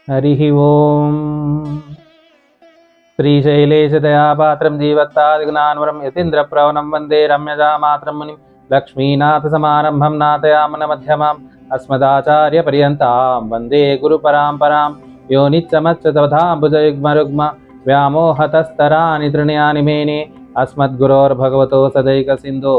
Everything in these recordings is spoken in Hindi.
हरिः ओम्। श्रीशैलेशदयापात्रं जीवत्तादिगुणान्वरं यतीन्द्रप्रवणं वन्दे रम्यजामात्रं मुनिं लक्ष्मीनाथसमारम्भं नाथयामनमध्यमाम् अस्मदाचार्यपर्यन्तां वन्दे गुरुपराम्परां। यो नित्यमच्युतपदाम्बुजयुग्मरुग्म व्यामोहतस्तराणि तृणयानि मेने अस्मद्गुरोर्भगवतो सदैकसिन्धो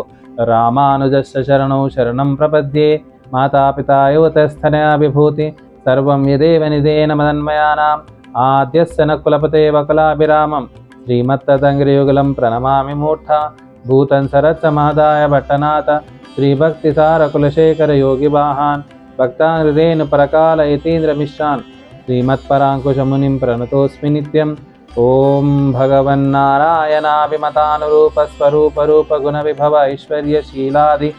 रामानुजस्य शरणौ शरणं प्रपद्ये। मातापिता युवतस्थनया विभूति सर्वं यदेव निदेन मदन्मयानाम् आद्यस्य न कुलपते वकुलाभिरामं श्रीमत्तदङ्घ्रियुगलं प्रणमामि मूर्धा भूतं सरच्च महदाय भट्टनाथ श्रीभक्तिसारकुलशेखर योगिवाहान् भक्ताङ्घ्रिरेणुपरकाल यतीन्द्रमिश्रान् श्रीमत्पराङ्कुशमुनिं प्रणतोऽस्मि नित्यम्। ॐ भगवन्नारायणाभिमतानुरूपस्वरूपरूपगुणविभव ऐश्वर्यशीलादि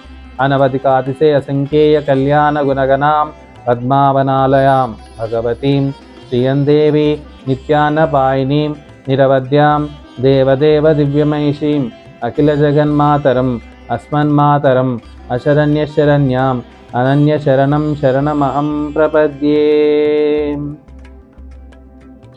अनवधिकातिशय असङ्ख्येय कल्याणगुणगणां पद्मावनालयां भगवतीं श्रियं देवी नित्यान्नपायिनीं निरवध्यां देवदेव दिव्यमहिषीम् अखिलजगन्मातरम् अस्मन्मातरम् अशरण्यशरण्याम् अनन्यशरणं शरणमहं प्रपद्ये।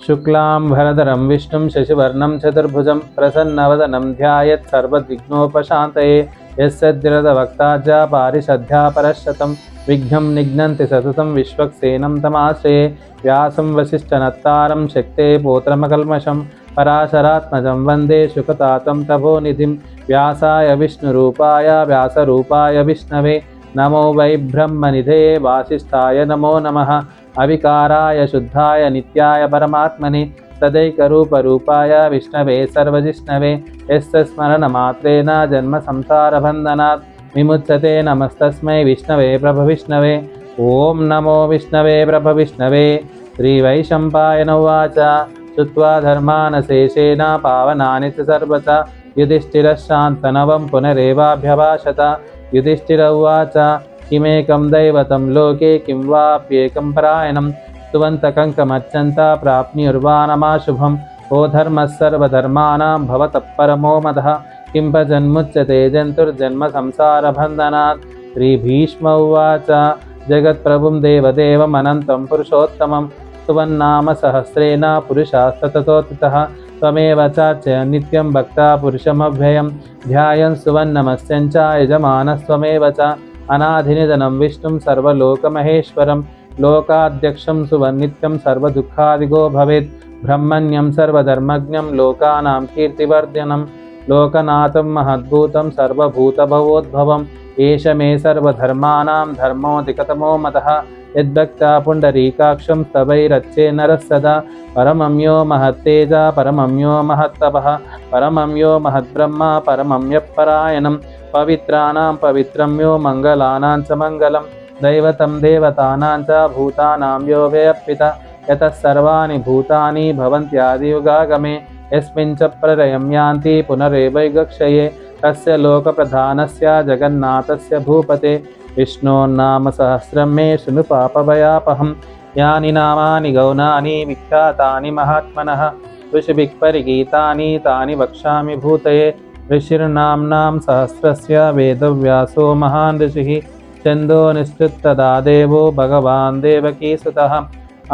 शुक्लां भरधरं विष्णुं शशिवर्णं चतुर्भुजं प्रसन्नवदनं ध्यायेत् सर्वविघ्नोपशान्तये। यस्यद्विरदवक्ताज पारिषद्या परशतं विघ्नं निघ्नन्ति सततं विश्वक्सेनं तमाश्रये। व्यासं वसिष्ठनत्तारं शक्ते पौत्रमकल्मषं पराशरात्मजं वन्दे शुकतातं तपोनिधिं। व्यासाय विष्णुरूपाय व्यासरूपाय विष्णवे नमो वै ब्रह्मनिधये वासिष्ठाय नमो नमः। अविकाराय शुद्धाय नित्याय परमात्मने तदैकरूपरूपाय विष्णवे सर्वजिष्णवे। यस्य स्मरणमात्रेण जन्मसंसारबन्धनात् विमुच्यते नमस्तस्मै विष्णवे प्रभविष्णवे। ॐ नमो विष्णवे प्रभविष्णवे। श्रीवैशम्पायन उवाच श्रुत्वा धर्मान् शेषेण पावनानि च सर्वथा युधिष्ठिरश्शान्तनवं पुनरेवाभ्यभाषत। युधिष्ठिर उवाच किमेकं दैवतं लोके किं वाप्येकं परायणं स्तुवन्तकङ्कमर्चन्ता प्राप्नुर्वाणमाशुभम्। ओ धर्मः सर्वधर्माणां भवतः परमो मदः किं भजन्मुच्यते जन्तुर्जन्मसंसारबन्धनात्। श्रीभीष्म उवाच जगत्प्रभुं देवदेवम् अनन्तं पुरुषोत्तमं स्तुवन्नाम सहस्रेण पुरुषास्तततोत्थितः। त्वमेव चार्चय नित्यं भक्ता पुरुषमव्ययं ध्यायन् सुवन्नमस्यं च यजमानस्त्वमेव च। अनाधिनिधनं विष्णुं सर्वलोकमहेश्वरं लोकाध्यक्षं सुवन्नित्यं सर्वदुःखादिगो भवेत्। ब्रह्मण्यं सर्वधर्मज्ञं लोकानां कीर्तिवर्धनं लोकनाथं महद्भूतं सर्वभूतभवोद्भवम्। एष मे सर्वधर्माणां धर्मोऽधिकतमो मतः यद्भक्त्या पुण्डरीकाक्षं स्तवैरर्चे नरः सदा। परमं यो महत्तेज परमं यो महत्तपः परमं यो महद्ब्रह्म परमं यः परायणं। पवित्राणां पवित्रं यो मङ्गलानां च मङ्गलं दैवतं देवतानां च भूतानां यो व्यपिता। यतः सर्वाणि भूतानि भवन्त्यादियुगागमे यस्मिन् च प्रलयं यान्ति पुनरेवैगक्षये। तस्य लोकप्रधानस्य जगन्नाथस्य भूपते विष्णोर्नाम सहस्रं मे शृणु पापभयापहम्। यानि नामानि गौणानि विख्यातानि महात्मनः ऋषिभिः परिगीतानि तानि वक्ष्यामि भूतये। ऋषिर्नाम्नां सहस्रस्य वेदव्यासो महान् ऋषिः छन्दो निःसृतदा देवो भगवान् देवकीसुतः।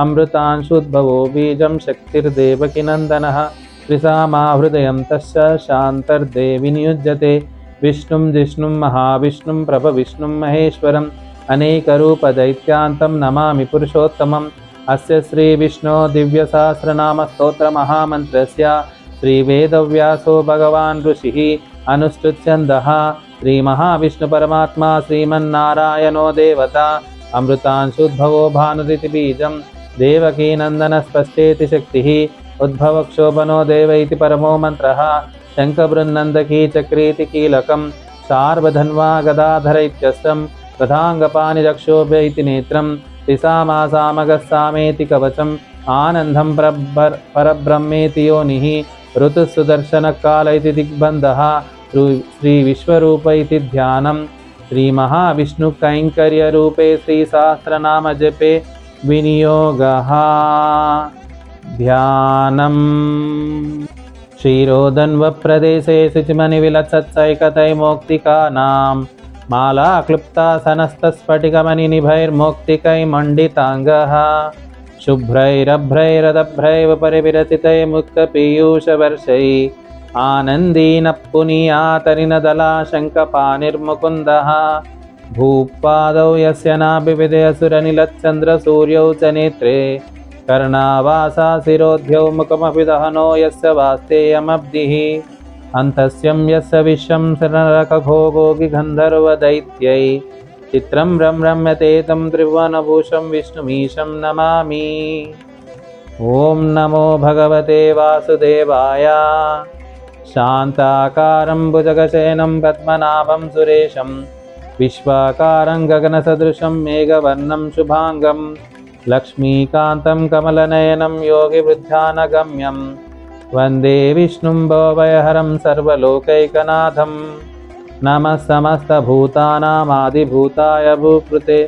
अमृतांशुद्भवो बीजं शक्तिर्देवकीनन्दनः त्रिसामाहृदयं तस्य शान्तर्देवि नियुज्यते। विष्णुं जिष्णुं महाविष्णुं प्रभविष्णुं महेश्वरम् अनेकरूपदैत्यान्तं नमामि पुरुषोत्तमम्। अस्य श्रीविष्णो दिव्यसहस्रनामस्तोत्रमहामन्त्रस्य श्रीवेदव्यासो भगवान् ऋषिः अनुष्ठुच्छन्दः। श्रीमहाविष्णुपरमात्मा श्रीमन्नारायणो देवता अमृतांशुद्भवो भानुरिति बीजं देवकीनन्दनस्पष्टेति शक्तिः उद्भवक्षोभनो देव इति परमो मन्त्रः। शङ्खबृन्नन्दकी चक्रीति कीलकं सार्वधन्वा गदाधर इत्यस्त्रं प्रधाङ्गपाणिरक्षोभ्य इति नेत्रं त्रिसामासामगस्सामेति कवचम् आनन्दं परब्रह्मेति योनिः ऋतुसुदर्शनकाल इति दिग्बन्धः। श्रीविश्वरूप इति ध्यानं श्रीमहाविष्णुकैङ्कर्यरूपे श्रीसहस्रनामजपे विनियोगः ध्यानम्। क्षीरोदन्वप्रदेशे शुचिमनिविलसत्सैकतैर्मौक्तिकानां माला क्लुप्तासनस्तस्फटिकमणिनिभैर्मौक्तिकैर्मण्डिताङ्गः। शुभ्रैरभ्रैरदभ्रैव परिविरचितै मुक्तपीयूषवर्षैः आनन्दीनः पुनीयातरिनदलाशङ्कपानिर्मुकुन्दः भूपादौ यस्य नाभिविदयसुरनिलच्चन्द्रसूर्यौ च नेत्रे कर्णावासा शिरोध्यौ मुखमपि दहनो यस्य वास्तेयमब्धिः अन्तस्यं यस्य विश्वं नरकघोगोगिगन्धर्वदैत्यै चित्रं रम्यते तं त्रिभुवनभूषं विष्णुमीशं नमामि। ॐ नमो भगवते वासुदेवाय। शान्ताकारं भुजगशयनं पद्मनाभं सुरेशं विश्वाकारं गगनसदृशं मेघवर्णं शुभाङ्गं लक्ष्मीकान्तं कमलनयनं योगिवृद्धानगम्यं वन्दे विष्णुं भवभयहरं सर्वलोकैकनाथं। नमः समस्तभूतानामादिभूताय भूकृते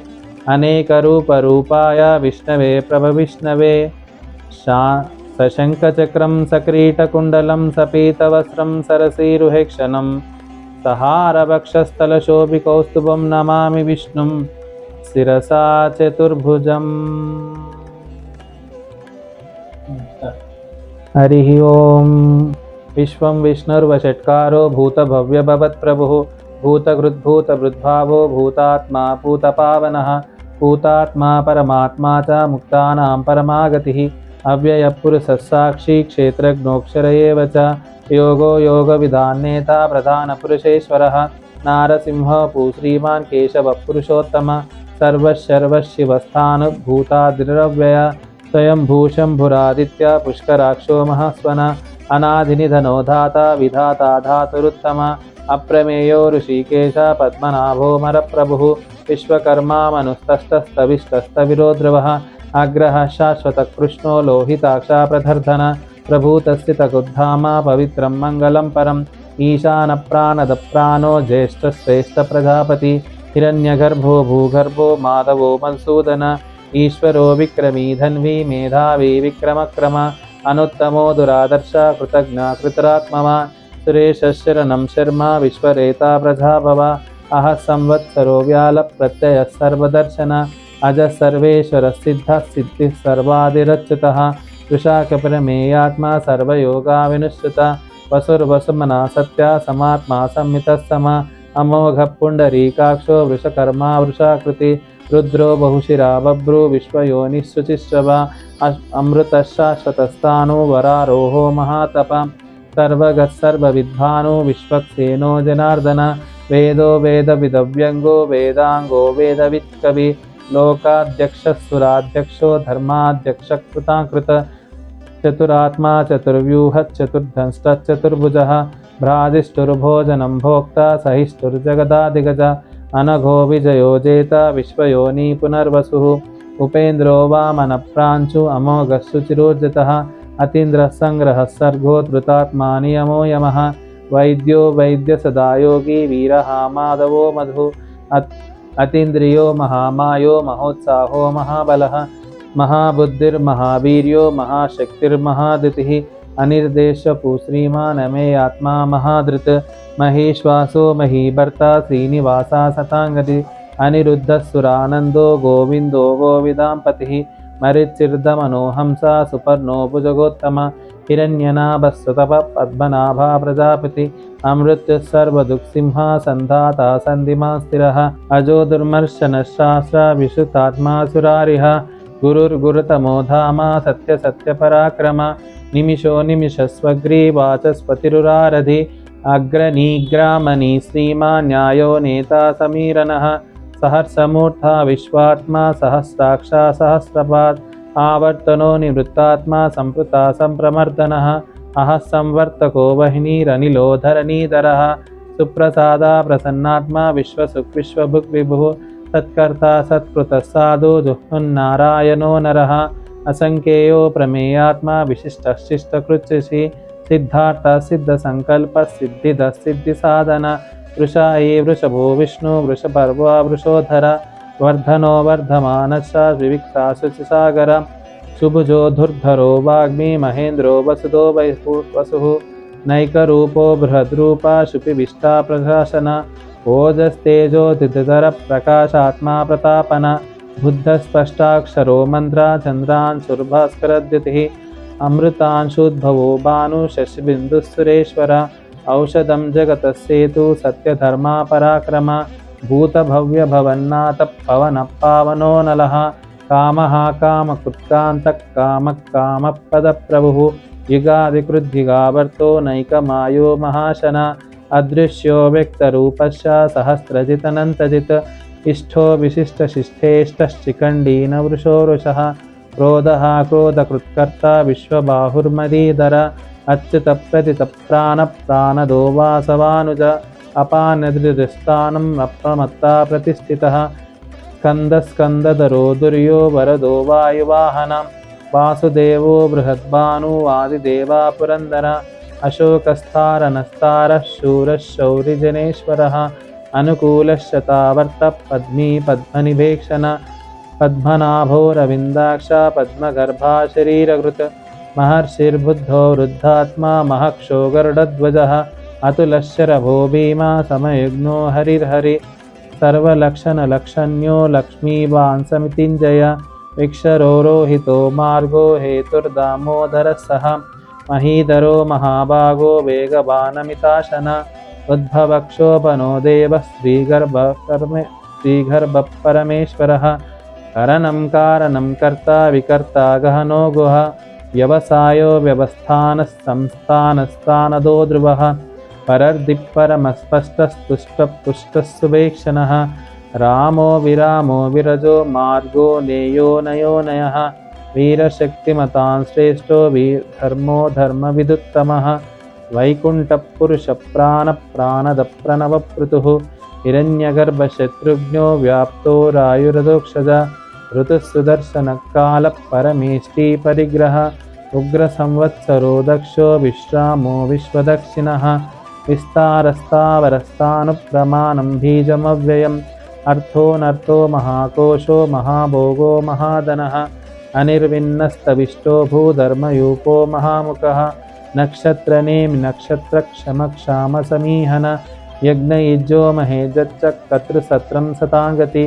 अनेकरूपरूपाय विष्णवे प्रभविष्णवे सशङ्खचक्रं सकिरीटकुण्डलं सपीतवस्त्रं सरसीरुहेक्षणं सहारवक्षस्थलशोभिकौस्तुभं नमामि विष्णुं शिरसा चतुर्भुजम्। हरिः ओम्। विश्वं विष्णुर्वषट्कारो भूतभव्यभवत्प्रभुः भूतकृद्भूतभृद्भावो भूतात्मा भूतपावनः भूतात्मा परमात्मा च मुक्तानां परमागतिः अव्ययपुरुषस्साक्षी क्षेत्रज्ञोऽक्षर एव च योगो योगविदान्नेता प्रधानपुरुषेश्वरः नारसिंहो श्रीमान् केशवः पुरुषोत्तम सर्वशर्वशिवस्थानुभूतादिरव्यय स्वयंभूशम्भुरादित्य पुष्कराक्षो महास्वन अनादिनिधनो धाता विधाता धातुरुत्तम अप्रमेयो ऋषिकेश पद्मनाभो मरप्रभुः विश्वकर्मा मनुस्तस्तस्तविष्टस्तविरो ध्रुवः अग्रः शाश्वतकृष्णो लोहिताक्षा प्रधर्धन प्रभूतस्य तकुद्धामा पवित्रं मङ्गलं परम् ईशानप्राणदप्राणो ज्येष्ठश्रेष्ठप्रजापति हिरण्यगर्भो भूगर्भो माधवो मधुसूदन ईश्वरो विक्रमी धन्वी मेधावी विक्रमक्रम अनुत्तमो दुरादर्श कृतज्ञ कृतरात्मवान् सुरेशशरणं शर्मा विश्वरेता प्रजाभव अह संवत्सरो व्यालप्रत्ययः सर्वदर्शन अजः सर्वेश्वरः सिद्धः सिद्धिः सर्वादिरच्युतः वृषाकप्रमेयात्मा सर्वयोगाविनुश्रुतः वसुर्वसुमना सत्या समात्मा संमितः सम अमोघः पुण्डरीकाक्षो वृषकर्मा वृषाकृति रुद्रो बहुशिरा बभ्रू विश्वयोनिः शुचिश्रवा अमृतः शाश्वतस्थाणु वरारोहो महातप सर्वगः सर्वविद्वानो विश्वक्सेनो जनार्दन वेदो वेदविदव्यङ्गो वेदाङ्गो वेदवित्कवि लोकाध्यक्षः सुराध्यक्षो धर्माध्यक्षकृताकृत चतुरात्मा चतुर्व्यूहः चतुर्धंष्टश्चतुर्भुजः भ्राजिष्ठुर्भोजनं भोक्ता सहिष्ठुर्जगदादिगज अनघो विजयो जेता विश्वयोनि पुनर्वसुः उपेन्द्रो वामनप्रांशु अमोघः शुचिरोर्जितः अतीन्द्रः सङ्ग्रहः सर्गो धृतात्मा नियमो यमः वैद्यो वैद्यसदा योगी वीरः माधवो मधु अतीन्द्रियो महामायो महोत्साहो महाबलः महाबुद्धिर्महावीर्यो महाशक्तिर्महादितिः अनिर्देशपु श्रीमानमे आत्मा महाधृत् महेश्वासो महीभर्ता श्रीनिवासा सताङ्गति अनिरुद्धः सुरानन्दो गोविन्दो गोविदाम्पतिः मरिचिर्दमनो हंसा सुपर्णो भुजगोत्तम हिरण्यनाभस्वतपः पद्मनाभा प्रजापति अमृत्युः सर्वदुःखसिंहा सन्धाता सन्धिमा स्थिरः अजो दुर्मर्शनशास्त्र विशुतात्मा सुरारिः गुरुर्गुरुतमो धामा सत्यसत्यपराक्रम निमिषो निमिषस्वग्रीवाचस्पतिरुरारधि अग्रनीग्रामणी श्रीमान् न्यायो नेता समीरनः सहस्रमूर्धा विश्वात्मा सहस्राक्षा सहस्रपात् आवर्तनो निवृत्तात्मा संपृता सम्प्रमर्दनः अहः संवर्तको वह्निरनिलो धरणीधरः सुप्रसादा प्रसन्नात्मा विश्वसुख विश्वभुक् विभुः सत्कर्ता सत्कृतः साधु जुह्नुन्नारायणो नरः असंख्येयो प्रमेयात्मा विशिष्टः शिष्टकृच्छ्रि सिद्धार्थः सिद्धसंकल्पः सिद्धिदः सिद्धिसाधन वृषा ये वृषभो विष्णु वृषपर्वा वृषोधर वर्धनो वर्धमानश्च विविक्ता शुचिसागर सुभुजो धुर्धरो वाग्मी महेन्द्रो वसुदो वसुः नैकरूपो बृहद्रूपा शुपिविष्टा प्रशासन ओजस्तेजो दिदधर प्रकाशात्मा प्रतापन बुद्धस्पष्टाक्षरो मन्त्रा चन्द्रांशुर्भास्करद्युतिः अमृतांशुद्भवो भानु शशिबिन्दुः औषधं जगतस्येतु सत्यधर्मा पराक्रम भूतभव्यभवन्नाथः पवनः पावनो नलः कामः कामकृत्कान्तः कामः कामपदप्रभुः युगादिकृद्युगावर्तो नैकमायो महाशन अदृश्यो व्यक्तरूपश्च सहस्रजितनन्तजित् इष्टो विशिष्टशिष्टेष्टश्चिकण्डीनवृषो वृषः क्रोधः क्रोधकृत्कर्ता विश्वबाहुर्मदीधर अच्युतप्रतितप्राणप्राणदो वासवानुज अपानदृष्टानम् अप्रमत्ता प्रतिष्ठितः स्कन्दस्कन्दधरो दुर्यो वरदो वायुवाहनं वासुदेवो बृहद्भानुवादिदेवा पुरन्दर अशोकस्तारनस्तारः शूरः शौरिजनेश्वरः अनुकूलश्चतावर्तः पद्मी पद्मनिभेक्षण पद्मनाभो रविन्दाक्ष पद्मगर्भा शरीरकृत् महर्षिर्बुद्धो वृद्धात्मा महक्षो गरुडध्वजः अतुलश्चरभो भीमा समयुग्नो हरिर्हरि सर्वलक्षणलक्षण्यो लक्ष्मीवान् समितिञ्जय विक्षरो रोहितो मार्गो हेतुर्दामोदरः सः महीधरो महाभागो वेगवानमिताशन उद्भवक्षोभनो देवः श्रीगर्भः परमेश्वरः करणं कारणं कर्ता विकर्ता गहनो गुह व्यवसायो व्यवस्थानः संस्थानस्थानदो ध्रुवः परर्दिक्परमस्पष्टस्तुष्टपुष्टः सुभेक्षणः रामो विरामो विरजो मार्गो नेयो नयो नयः वीरशक्तिमतां श्रेष्ठो धर्मो धर्मविदुत्तमः वैकुण्ठपुरुषप्राणप्राणदप्रणवपृतुः हिरण्यगर्भशत्रुघ्नो व्याप्तो रायुरदोक्षज ऋतुः सुदर्शनकालः परमेष्टि परिग्रह उग्रसंवत्सरो दक्षो विश्रामो विश्वदक्षिणः विस्तारस्तावरस्तानुप्रमाणं बीजमव्ययम् अर्थोऽनर्थो महाकोशो महाभोगो महाधनः अनिर्विन्नस्तविष्टो भूधर्मयूपो महामुखः नक्षत्रनेमि नक्षत्रक्षमक्षामसमीहन यज्ञयुज्यो महेजच्च कर्तृसत्रं सताङ्गति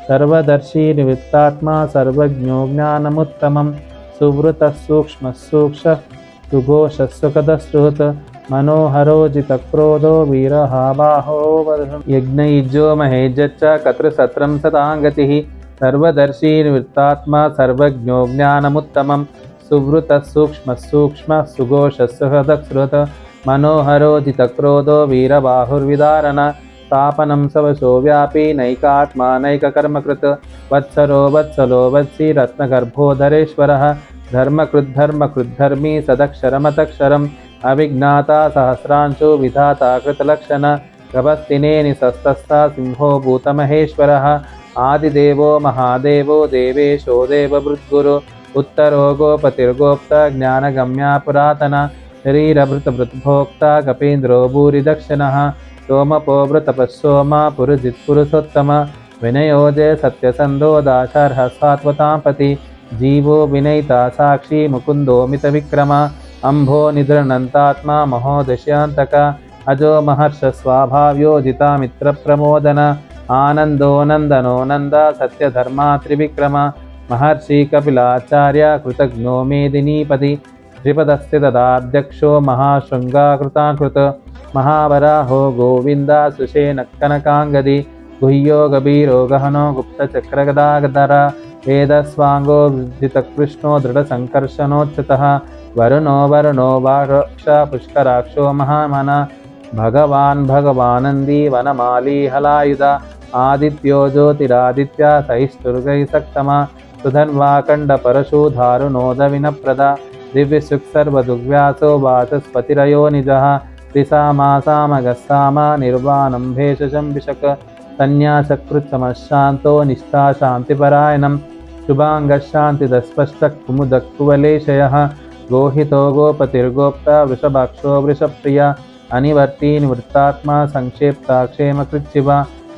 सर्वदर्शी निवृत्तात्मा सर्वज्ञो ज्ञानमुत्तमं सुवृतः सूक्ष्मः सूक्ष्मः सुघोषः सुखदश्रुत मनोहरो जितक्रोधो वीरः बाहो यज्ञयुज्यो महेजच्च कर्तृसत्रं सताङ्गतिः सर्वदर्शी निवृत्तात्मा सर्वज्ञो ज्ञानमुत्तमं सुवृतः सूक्ष्मः सूक्ष्मः सुघोषः सुखदश्रुत मनोहरो जितक्रोधो वीरबाहुर्विदारण तापनं सवशो व्यापी नैकात्मा नैककर्मकृत् वत्सरो वत्सलो वत्सी रत्नगर्भोधरेश्वरः धर्मकृद्धर्मकृद्धर्मी सदक्षरमतक्षरम् अविज्ञाता सहस्रांशो विधाता कृतलक्षण गभस्तिने निसस्तस्ता सिंहो भूतमहेश्वरः आदिदेवो महादेवो देवेशो देवभृद्गुरु उत्तरो गोपतिर्गोप्ता ज्ञानगम्या पुरातना शरीरभृतभृद्भोक्ता कपीन्द्रो भूरिदक्षिणः सोमपो वृतपस्सोमा पुरुजित्पुरुषोत्तम विनयोजय सत्यसन्धो दाशार्ह सात्वतापति जीवो विनयिता साक्षी मुकुन्दो मितविक्रम अम्भो निद्रनन्तात्मा महोदश्यान्तक अजो महर्षस्वाभाव्यो जितामित्रप्रमोदन आनन्दो नन्दनो नन्द सत्यधर्मा त्रिविक्रम महर्षि कपिलाचार्य कृतज्ञो मेदिनीपति त्रिपदस्य तदाध्यक्षो महाशृङ्गाकृताकृत महावराहो गोविन्द सुषेणकनकाङ्गदि गुह्यो गभीरो गहनो गुप्तचक्रगदाधर वेदस्वाङ्गो जितकृष्णो दृढसङ्कर्षणोच्युतः वरुणो वाक्ष पुष्कराक्षो महामन भगवान् भगवानन्दी वनमाली हलायुध आदित्यो ज्योतिरादित्य सहिष्ठुर्गैसक्तम सुधन्वाकण्डपरशु धारुणोदविनप्रद दिव्यसुक्सर्वदुग्व्यासो वाचस्पतिरयो निजः त्रिसामासामगस्साम निर्वाणं भेषजं विशक संन्यासकृत्समशान्तो निष्ठा शान्तिपरायणं शुभाङ्गशान्तिदस्पष्टः कुमुदकुवलेशयः गोहितो गोपतिर्गोप्ता वृषभाक्षो वृषप्रिय अनिवर्ती निवृत्तात्मा संक्षेप्ता क्षेमकृच्छिव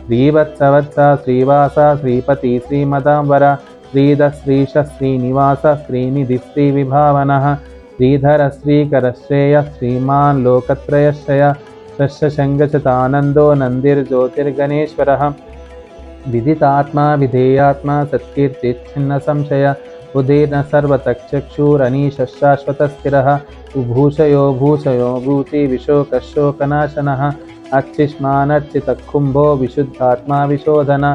श्रीवत्सवत्स श्रीवास श्रीपति श्रीमदांबर श्रीधश्रीश श्रीनिवास श्रीनिधि श्रीविभावनः श्रीधर श्रीकरश्रेय श्रीमान् लोकत्रयश्रय शशङ्गशतानन्दो नन्दिर्ज्योतिर्गणेश्वरः विदितात्मा विधेयात्मा सत्कीर्तिच्छिन्न संशय उदीर्न सर्वतक्षुरनीशाश्वतस्थिरः उभूषयो भूषयो भूति विशोकशोकनाशनः अच्छिष्मानर्चितकुम्भो विशुद्धात्मा विशोधन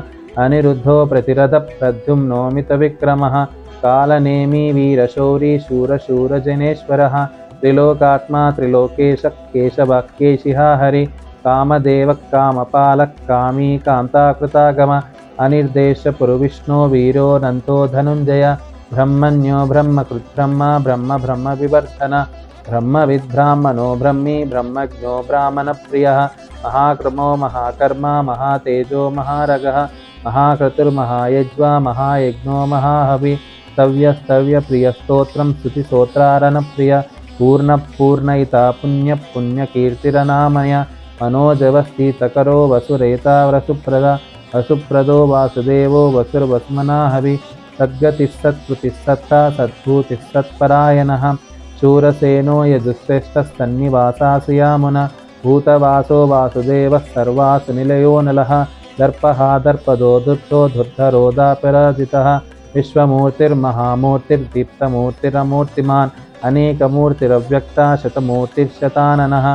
अनिरुद्धो प्रतिरथप्रद्युम्नोमितविक्रमः कालनेमी वीरशौरी शूरशूरजनेश्वरः त्रिलोकात्मा त्रिलोकेशः केशवाक्येशिहा हरि कामदेवः कामपालः कामी कान्ताकृतागम अनिर्देशपुरुविष्णो वीरोऽनन्तो धनुञ्जय ब्रह्मण्यो ब्रह्मकृद्ब्रह्म ब्रह्म ब्रह्मविवर्धन ब्रह्मविद्ब्राह्मणो ब्रह्मी ब्रह्मज्ञो ब्राह्मणप्रियः महाक्रमो महाकर्मा महातेजो महारगः महाक्रतुर्महायज्वा महायज्ञो महाहवि स्तव्यस्तव्यप्रियस्तोत्रं स्तुतिस्तोत्रारणप्रिय पूर्णपूर्णयिता पुण्यपुण्यकीर्तिरनामय मनोजवस्थितकरो वसुरेता वसुप्रदा वसुप्रदो वासुदेवो वसुर्वस्मनाहवि सद्गतिस्सत्कृतिस्सत्ता सद्भूतिस्सत्परायणः शूरसेनो यजुश्रेष्ठस्तन्निवासासु भूतवासो वासुदेवः सर्वासु निलयो नलः दर्पः दर्पदो दुर्तो धुर्धरोदापराजितः विश्वमूर्तिर्महामूर्तिर्दीप्तमूर्तिरमूर्तिमान् अनेकमूर्तिरव्यक्ता शतमूर्तिर्शताननः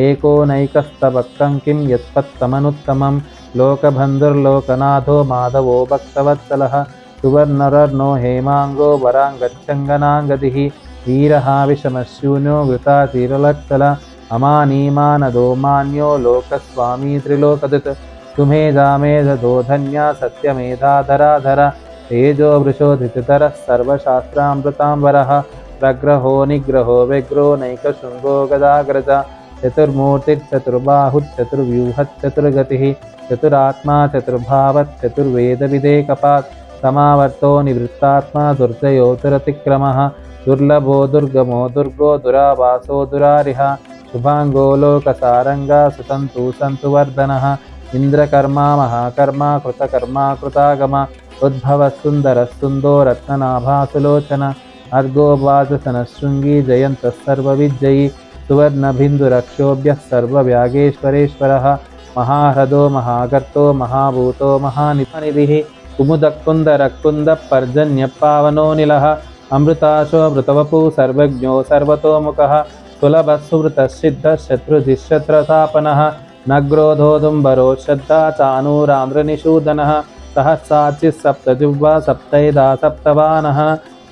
एकोनैकस्तवक्कं किं यत्पत्तमनुत्तमं लोकबन्धुर्लोकनाथो माधवो भक्तवत्सलः सुवर्णरर्णो हेमाङ्गो वराङ्गच्छङ्गनाङ्गदिः वीरः विषमशून्यो वृतातिरलक्षल अमानीमानदो मान्यो लोकस्वामी त्रिलोकदृत् सुमेधामेधदो धन्या सत्यमेधाधराधर तेजो वृषोधितरः सर्वशास्त्रामृतांबरः प्रग्रहो निग्रहो व्यग्रो नैकशृङ्गो गदाग्रज चतुर्मूर्तिश्चतुर्बाहुश्चतुर्व्यूहश्चतुर्गतिः चतुरात्मा चतुर्भावश्चतुर्वेदविदेकपात् समावर्तो निवृत्तात्मा दुर्जयोतिरतिक्रमः दुर्लभो दुर्गमो दुर्गो दुरावासो दुरारिः शुभाङ्गो लोकसारङ्गा सुतन्तु सन्तुवर्धनः इन्द्रकर्मा महाकर्मा कृतकर्मा कृतागम उद्भवः सुन्दरः सुन्दो रत्ननाभासुलोचन अर्गो वाजसनशृङ्गी जयन्तः सर्वविजयी सुवर्णबिन्दुरक्षोभ्यः सर्वव्यागेश्वरेश्वरः महाह्रदो महागर्तो महाभूतो महानिधिः कुमुदकुन्दरकुन्दः पर्जन्यपावनोऽनिलः अमृताशो मृतवपुः सर्वज्ञो सर्वतोमुखः सुलभः सुवृतः सिद्धः शत्रुजिशत्रतापनः नग्रोधोदुम्बरो श्रद्धा चाणूराम्रनिषूदनः सहस्राचिः सप्तैधा सप्तवानः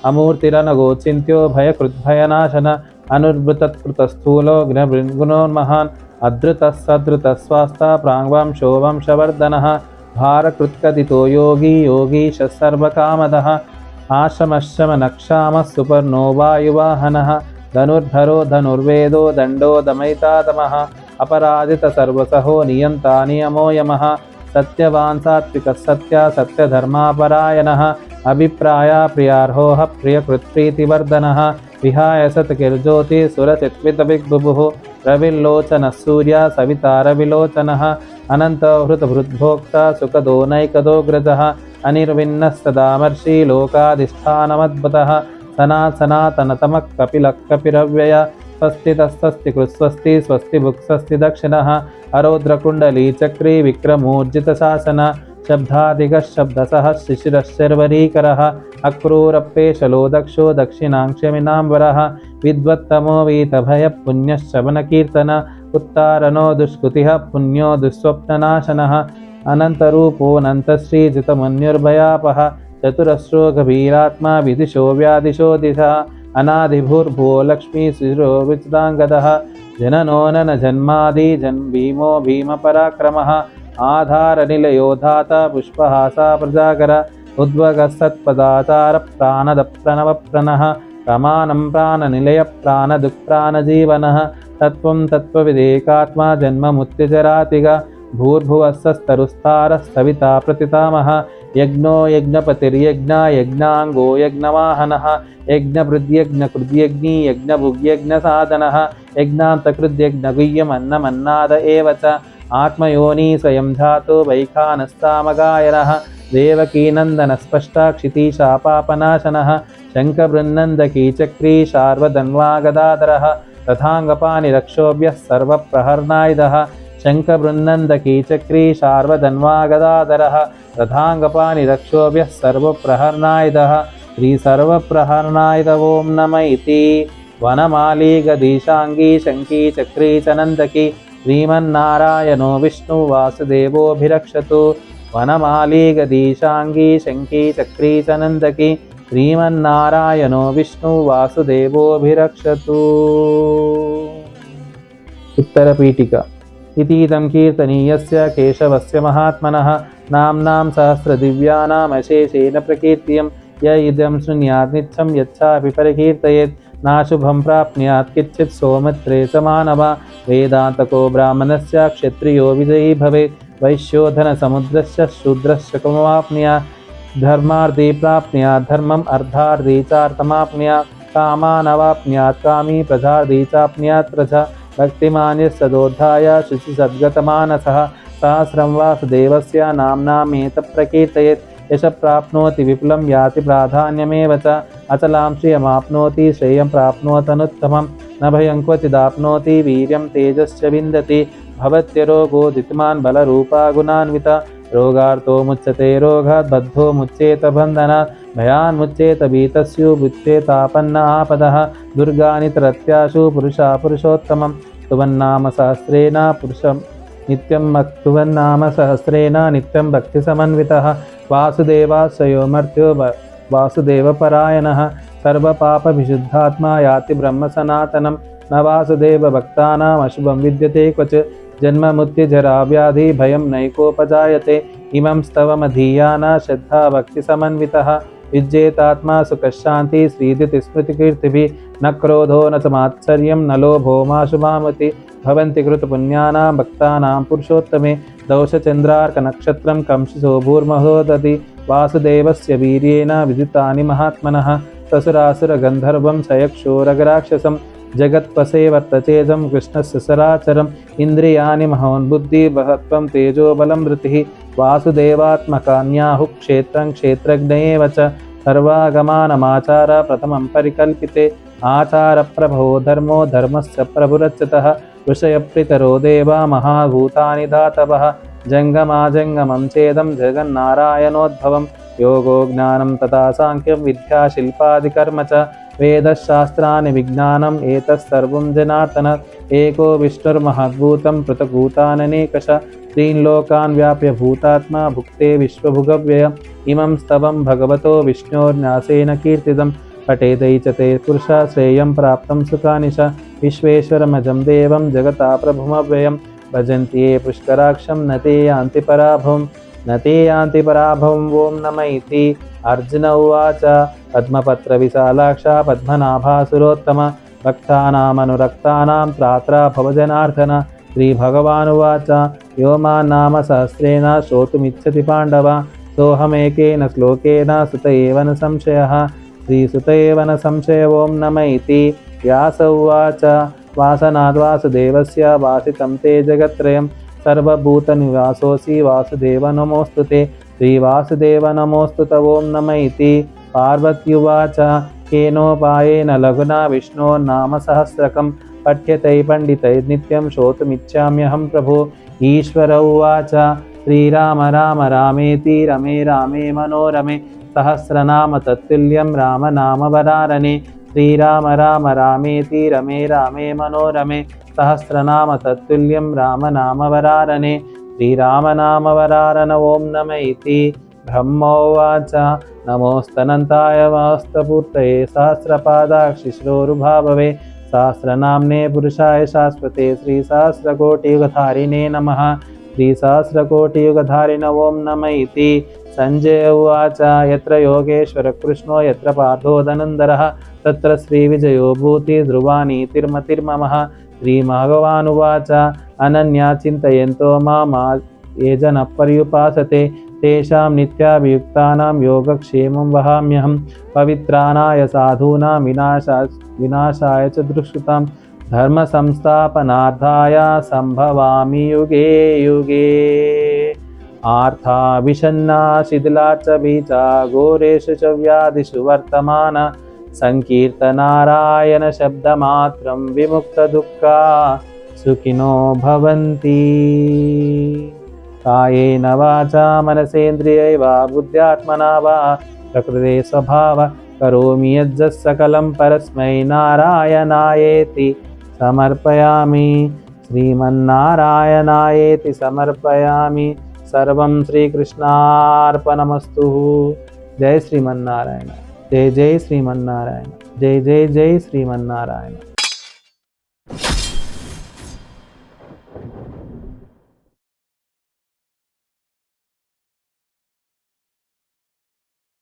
अमूर्तिरनगोचिन्त्यो भयकृद्भयनाशन अनुर्वृतत्कृतस्थूलोऽग्निर्गुणोन्महान् अधृतः सधृतः स्वास्ता प्राङ्वांशो वंशवर्धनः भारकृत्कथितो योगी योगीशः सर्वकामदः आशमश्रमनक्षामः सुपर्णो वायुवाहनः धनुर्धरो धनुर्वेदो दण्डो दमयितातमः अपराजितसर्वसहो नियन्ता नियमो यमः सत्यवान् सात्विकः सत्या सत्यधर्मापरायणः अभिप्राया प्रियार्होः प्रियकृत्प्रीतिवर्धनः विहाय सत्किर्ज्योति सुरचित्वितविग्बुभुः रविर्लोचनः सूर्या सविता रविलोचनः अनन्तहृतभृद्भोक्ता सुखदो नैकदोऽग्रजः अनिर्विन्नः सदामर्षि लोकाधिष्ठानमद्भुतः सनातनतमः कपिलः कपिरव्यय स्वस्तितस्तस्तिकृत्स्वस्ति स्वस्तिभुक् स्वस्ति दक्षिणः अरौद्रकुण्डलीचक्री विक्रमोर्जितशासन शब्दादिगः शब्दसः शिशिरश्चर्वरीकरः अक्रूरप्पेशलो दक्षो दक्षिणाङ्क्षमिनाम्बरः विद्वत्तमो वीतभयः पुण्यश्रवणकीर्तन उत्तारणो दुष्कृतिः पुण्यो दुःस्वप्ननाशनः अनन्तरूपोऽनन्तश्रीजितमन्युर्भयापः चतुरस्रो गभीरात्मा विदिशो व्यादिशो दिशः अनादिभूर्भुवो लक्ष्मीशिरो विचिताङ्गदः जननो नन जन्मादि भीमो भीमपराक्रमः आधारनिलयो धाता पुष्पहासा प्रजागर उद्वगः सत्पदाचार प्राणदप्रणवप्रणः प्रमाणं प्राणनिलय प्राणदुःप्राणजीवनः तत्त्वं तत्त्वविदेकात्मा जन्ममुत्तिजरातिग भूर्भुवस्सस्तरुस्तारः सविता प्रतितामः यज्ञो यज्ञपतिर्यज्ञ यज्ञाङ्गो यज्ञवाहनः यज्ञभृद्यज्ञकृद्यज्ञी यज्ञभुग्यज्ञसाधनः यज्ञान्तकृद्यज्ञगुह्यमन्नमन्नाद एव च आत्मयोनि स्वयं धातो वैखानस्तामगायनः देवकीनन्दनस्पष्टा क्षितीशापापनाशनः शङ्खबृन्नन्दकी चक्री शार्वधन्वा गदाधरः तथाङ्गपाणिरक्षोभ्यः सर्वप्रहर्णायुधः शङ्खबृन्नन्दकी चक्री शार्वधन्वा गदाधरः रथाङ्गपाणि रक्षोभ्यः सर्वप्रहरणायुधः श्रीसर्वप्रहरणायुध ॐ नमः इति। वनमाली गदीशाङ्गी शङ्की चक्री च नन्दकी श्रीमन्नारायणो विष्णु वासुदेवोऽभिरक्षतु। वनमाली गदीशाङ्गी शङ्की चक्री च नन्दकी श्रीमन्नारायणो विष्णु वासुदेवोऽभिरक्षतु। उत्तरपीठिका। इतीदं कीर्तनीयस्य केशवस्य महात्मनः नाम्नां सहस्रदिव्यानामशेषेण प्रकीर्त्यं य इदं शृणुयात् नित्यं यच्चापि परिकीर्तयेत् नाशुभं प्राप्नुयात् किञ्चित् सौमित्रे समानवा। वेदान्तको ब्राह्मणस्य क्षत्रियो विजयी भवेत् वैश्यो धनसमुद्रस्य शूद्रस्य कमवाप्नुयात्। धर्मार्थे प्राप्नुयात् धर्मम् अर्थार्थे चार्थमाप्नुयात् कामानवाप्नुयात् कामी प्रजार्थे चाप्नुयात् प्रजा। भक्तिमान्यः सदोद्धाय शुचिसद्गतमानसः सहस्रं वासुदेवस्य नाम्नामेतत् प्रकीर्तयेत् यश प्राप्नोति विपुलं याति प्राधान्यमेव च अचलां श्रियमाप्नोति श्रेयं प्राप्नोतनुत्तमं न भयं क्वचिदाप्नोति वीर्यं तेजश्च विन्दति भवत्यरोगोदितमान् बलरूपा गुणान्विता रोगार्तो मुच्यते रोगात् बद्धो मुच्येत बन्धनात् भयान् मुच्येत भीतस्यु बुच्येतापन्न आपदः दुर्गानि तरत्याशु पुरुषा पुरुषोत्तमं स्तुवन्नाम सहस्रेण पुरुषं नित्यं मक्तुवन्नाम सहस्रेण नित्यं भक्तिसमन्वितः वासुदेवाश्रयो मर्त्यो वासुदेवपरायणः सर्वपापविशुद्धात्मा याति ब्रह्मसनातनं न वासुदेवभक्तानाम् अशुभं विद्यते क्वचित् जन्ममृत्युजराव्याधि भयं नैकोपजायते इमं स्तवमधीयाना श्रद्धा भक्तिसमन्वितः विज्येतात्मा सुखशान्ति श्रीदितिस्मृतिकीर्तिभिः न क्रोधो न च मात्सर्यं न लोभो माशुभामति भवन्ति कृतपुण्यानां भक्तानां पुरुषोत्तमे दौशचन्द्रार्कनक्षत्रं कंसिसो भूर्महो दति वासुदेवस्य वीर्येण विदितानि महात्मनः ससुरासुरगन्धर्वं सयक्षोरगराक्षसं जगत्पसे वर्तचेदं कृष्णस्य सराचरम् इन्द्रियाणि महोन्बुद्धिबहत्वं तेजोबलं धृतिः वासुदेवात्मकान्याहुः क्षेत्रं क्षेत्रज्ञ एव च सर्वागमानमाचार प्रथमं परिकल्पिते आचारप्रभवो धर्मो धर्मस्य प्रभुरच्युतः ऋषयप्रितरो देवा महाभूतानि धातवः जङ्गमाजङ्गमं चेदं जगन्नारायणोद्भवं योगो ज्ञानं तथा साङ्ख्यं विद्या शिल्पादिकर्म च वेदशास्त्राणि विज्ञानम् एतत्सर्वं जनार्दन एको विष्णुर्महद्भूतं पृथग्भूताननेकश त्रीन् लोकान् व्याप्य भूतात्मा भुक्ते विश्वभुगव्ययम् इमं स्तवं भगवतो विष्णोर्न्यासेन कीर्तितं पठेदैचते पुरुषा श्रेयं प्राप्तं सुखानिश विश्वेश्वरमजं देवं जगता प्रभुमव्ययं भजन्ति ये पुष्कराक्षं न ते यान्ति पराभवं ॐ नमः इति। अर्जुन उवाच पद्मपत्रविशालाक्षा पद्मनाभासुरोत्तम भक्तानामनुरक्तानां त्रात्रा भवजनार्दन। श्रीभगवानुवाच यो मां सहस्रेण श्रोतुमिच्छति पाण्डव सोऽहमेकेन श्लोकेन सुत एव न संशयः। श्रीसुत एव न संशय ॐ नमः इति। व्यास उवाच वासनाद् वासुदेवस्य वासितं ते जगत्त्रयं सर्वभूतनिवासोऽसि वासुदेव नमोऽस्तु ते। श्रीवासुदेव नमोऽस्तु ॐ नमः इति। पार्वत्युवाच केनोपायेन लघुना विष्णोर्नाम सहस्रकं पठ्यते पण्डितैर्नित्यं श्रोतुमिच्छाम्यहं प्रभो। ईश्वर उवाच श्रीराम राम रामेति रमे रामे मनोरमे सहस्रनाम तत्तुल्यं राम नाम वरानने। श्रीराम राम रामेति रमे रामे मनोरमे सहस्रनाम तत्तुल्यं राम नाम वरानने। श्रीराम नाम वरानन ॐ नमः इति। ब्रह्मोवाच नमोस्तनन्ताय वास्तपूर्तये सहस्रपादाक्षिश्रोरुभाववे सहस्रनाम्ने पुरुषाय शाश्वते श्रीसहस्रकोटियुगधारिणे नमः। श्रीसहस्रकोटियुगधारिण ॐ नमः इति। संजय उवाच यत्र योगेश्वर कृष्णो यत्र पार्थो धनुर्धरः तत्र श्रीविजयो भूति ध्रुवा नीतिर्मतिर्ममः। श्रीभगवानुवाच अनन्या चिन्तयन्तो मां ये जनः पर्युपासते तेषां नित्याभियुक्तानां योगक्षेमं वहाम्यहं। पवित्राणाय साधूनां विनाशाय च दुष्कृतां धर्मसंस्थापनार्थाय सम्भवामि युगे युगे। आर्था विषण्णा शिथिला च बीजा घोरेषु च व्याधिषु वर्तमाना संकीर्तनारायण शब्दमात्रं विमुक्तदुःखा सुखिनो भवन्ति। कायेन वाचा मनसेन्द्रियैर्वा बुद्ध्यात्मना वा प्रकृते स्वभावः करोमि यद्यत् सकलं परस्मै नारायणायेति समर्पयामि। श्रीमन्नारायणायेति समर्पयामि। सर्वं श्रीकृष्णार्पणमस्तु। जय श्रीमन्नारायण, जय जय श्रीमन्नारायण, जय जय जय श्रीमन्नारायण।